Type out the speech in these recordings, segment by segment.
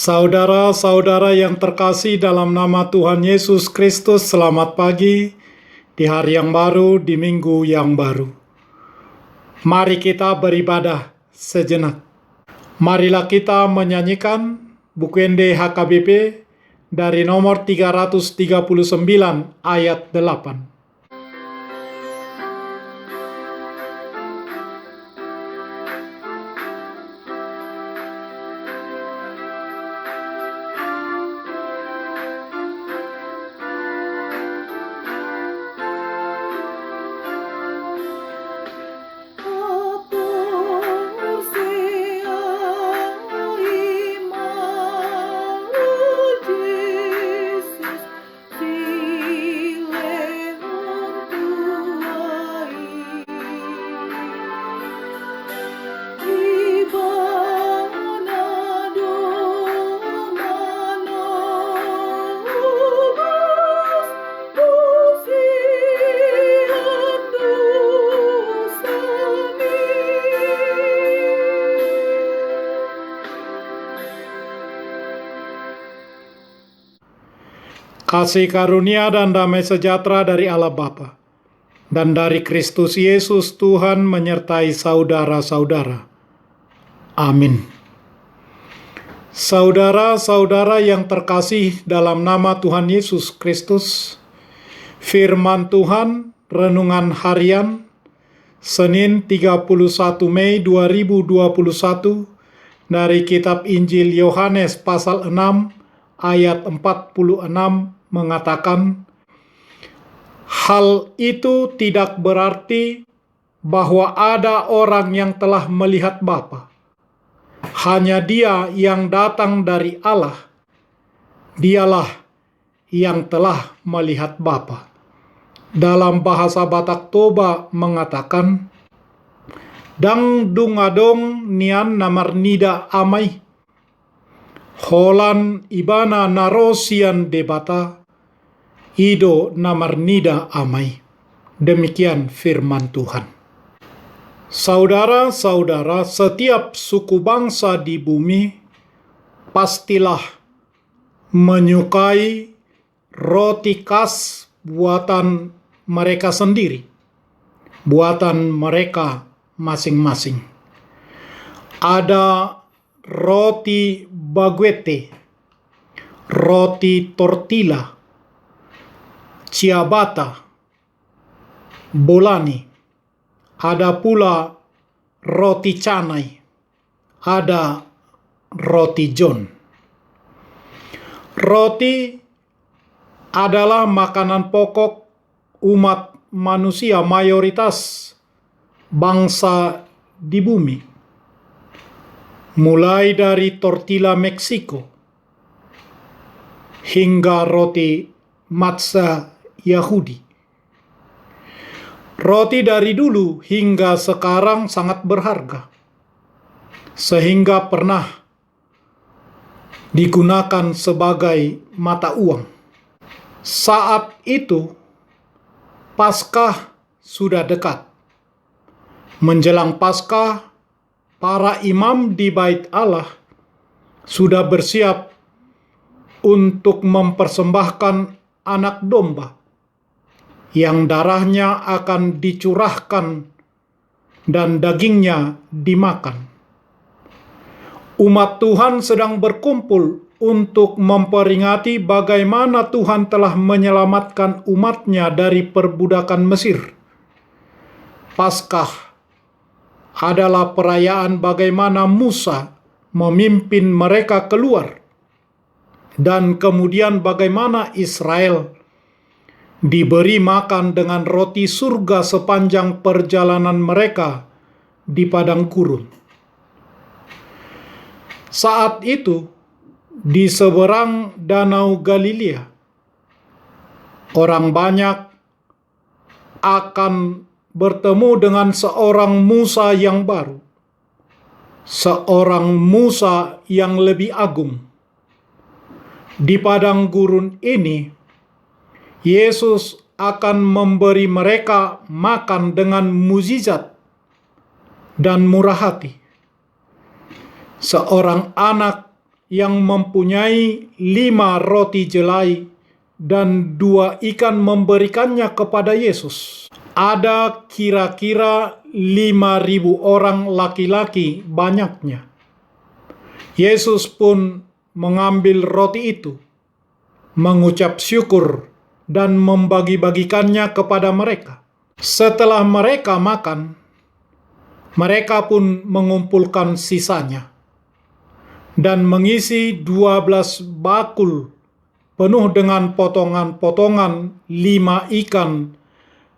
Saudara-saudara yang terkasih dalam nama Tuhan Yesus Kristus, selamat pagi di hari yang baru, di minggu yang baru. Mari kita beribadah sejenak. Marilah kita menyanyikan buku ND HKBP dari nomor 339 ayat 8. Kasih karunia dan damai sejahtera dari Allah Bapa dan dari Kristus Yesus Tuhan menyertai saudara-saudara. Amin. Saudara-saudara yang terkasih dalam nama Tuhan Yesus Kristus, firman Tuhan renungan harian Senin 31 Mei 2021 dari kitab Injil Yohanes pasal 6 ayat 46 mengatakan, hal itu tidak berarti bahwa ada orang yang telah melihat Bapa. Hanya Dia yang datang dari Allah. Dialah yang telah melihat Bapa. Dalam bahasa Batak Toba mengatakan, dang dungadong nian namarnida amai. Holan ibana narosian debata, ido namarnida amai. Demikian firman Tuhan. Saudara-saudara, setiap suku bangsa di bumi pastilah menyukai roti khas buatan mereka sendiri, buatan mereka masing-masing. Ada roti baguette, roti tortilla, ciabatta, bolani, ada pula roti canai, ada roti john. Roti adalah makanan pokok umat manusia mayoritas bangsa di bumi. Mulai dari tortilla Meksiko hingga roti matzah Yahudi. Roti dari dulu hingga sekarang sangat berharga, sehingga pernah digunakan sebagai mata uang. Saat itu, Paskah sudah dekat. Menjelang Paskah, para imam di Bait Allah sudah bersiap untuk mempersembahkan anak domba yang darahnya akan dicurahkan dan dagingnya dimakan. Umat Tuhan sedang berkumpul untuk memperingati bagaimana Tuhan telah menyelamatkan umatnya dari perbudakan Mesir. Paskah adalah perayaan bagaimana Musa memimpin mereka keluar, dan kemudian bagaimana Israel diberi makan dengan roti surga sepanjang perjalanan mereka di padang gurun. Saat itu, di seberang Danau Galilea, orang banyak akan bertemu dengan seorang Musa yang baru, seorang Musa yang lebih agung. Di padang gurun ini, Yesus akan memberi mereka makan dengan mukjizat dan murah hati. Seorang anak yang mempunyai 5 roti jelai dan 2 ikan memberikannya kepada Yesus. Ada kira-kira 5.000 orang laki-laki banyaknya. Yesus pun mengambil roti itu, mengucap syukur, dan membagi-bagikannya kepada mereka. Setelah mereka makan, mereka pun mengumpulkan sisanya dan mengisi 12 bakul penuh dengan potongan-potongan 5 ikan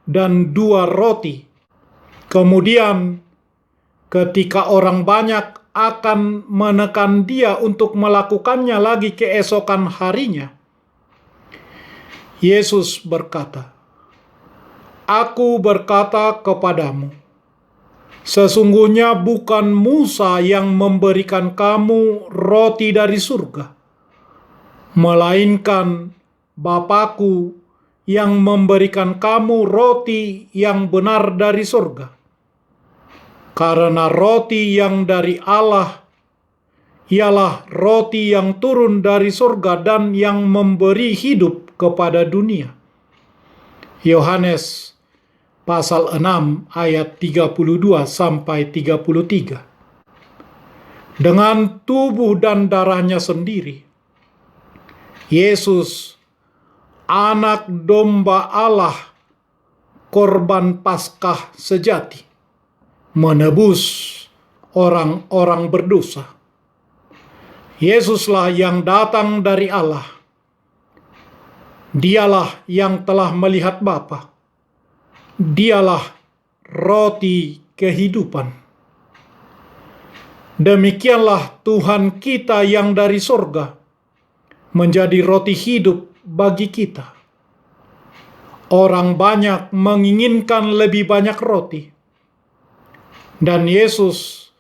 dan 2 roti. Kemudian ketika orang banyak akan menekan dia untuk melakukannya lagi keesokan harinya, Yesus berkata, "Aku berkata kepadamu, sesungguhnya bukan Musa yang memberikan kamu roti dari surga, melainkan Bapa-Ku yang memberikan kamu roti yang benar dari surga. Karena roti yang dari Allah ialah roti yang turun dari surga dan yang memberi hidup kepada dunia." Yohanes pasal 6 ayat 32 sampai 33. Dengan tubuh dan darahnya sendiri, Yesus, anak domba Allah, korban Paskah sejati, menebus orang-orang berdosa. Yesuslah yang datang dari Allah. Dialah yang telah melihat Bapa. Dialah roti kehidupan. Demikianlah Tuhan kita yang dari surga menjadi roti hidup bagi kita. Orang banyak menginginkan lebih banyak roti, dan Yesus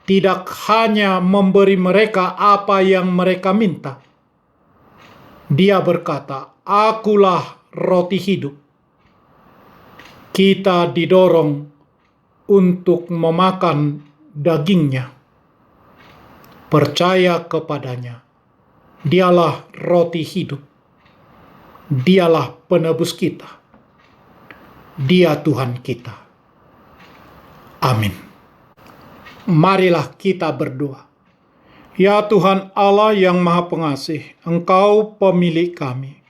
tidak hanya memberi mereka apa yang mereka minta. Dia berkata, "Akulah roti hidup." Kita didorong untuk memakan dagingnya. Percaya kepadanya. Dialah roti hidup. Dialah penebus kita. Dia Tuhan kita. Amin. Marilah kita berdoa. Ya Tuhan Allah yang Maha Pengasih, Engkau pemilik kami.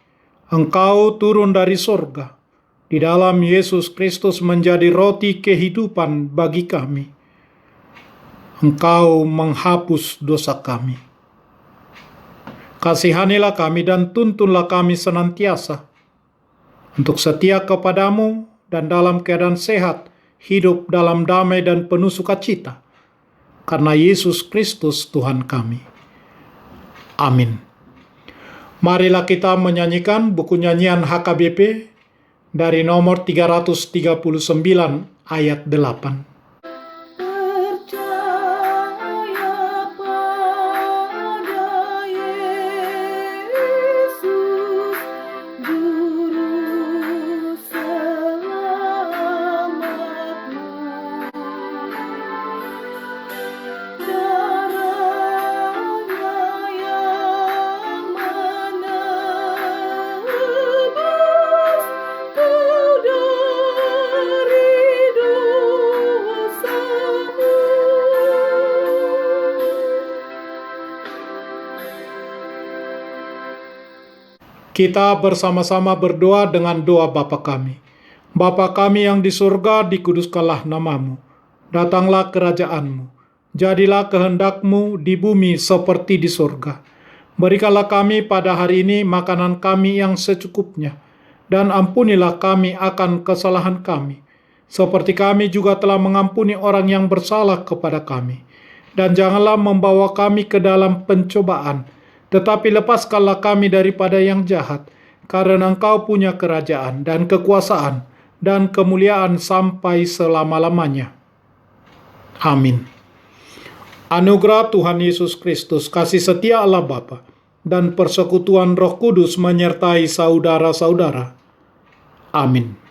Engkau turun dari surga. Di dalam Yesus Kristus menjadi roti kehidupan bagi kami. Engkau menghapus dosa kami. Kasihanilah kami dan tuntunlah kami senantiasa untuk setia kepadamu dan dalam keadaan sehat, hidup dalam damai dan penuh sukacita. Karena Yesus Kristus Tuhan kami. Amin. Marilah kita menyanyikan buku nyanyian HKBP dari nomor 339 ayat 8. Kita bersama-sama berdoa dengan doa Bapa kami. Bapa kami yang di surga, dikuduskanlah namamu. Datanglah kerajaanmu. Jadilah kehendakmu di bumi seperti di surga. Berikanlah kami pada hari ini makanan kami yang secukupnya. Dan ampunilah kami akan kesalahan kami. Seperti kami juga telah mengampuni orang yang bersalah kepada kami. Dan janganlah membawa kami ke dalam pencobaan, tetapi lepaskanlah kami daripada yang jahat, karena Engkau punya kerajaan dan kekuasaan dan kemuliaan sampai selama-lamanya. Amin. Anugerah Tuhan Yesus Kristus, kasih setia Allah Bapa, dan persekutuan Roh Kudus menyertai saudara-saudara. Amin.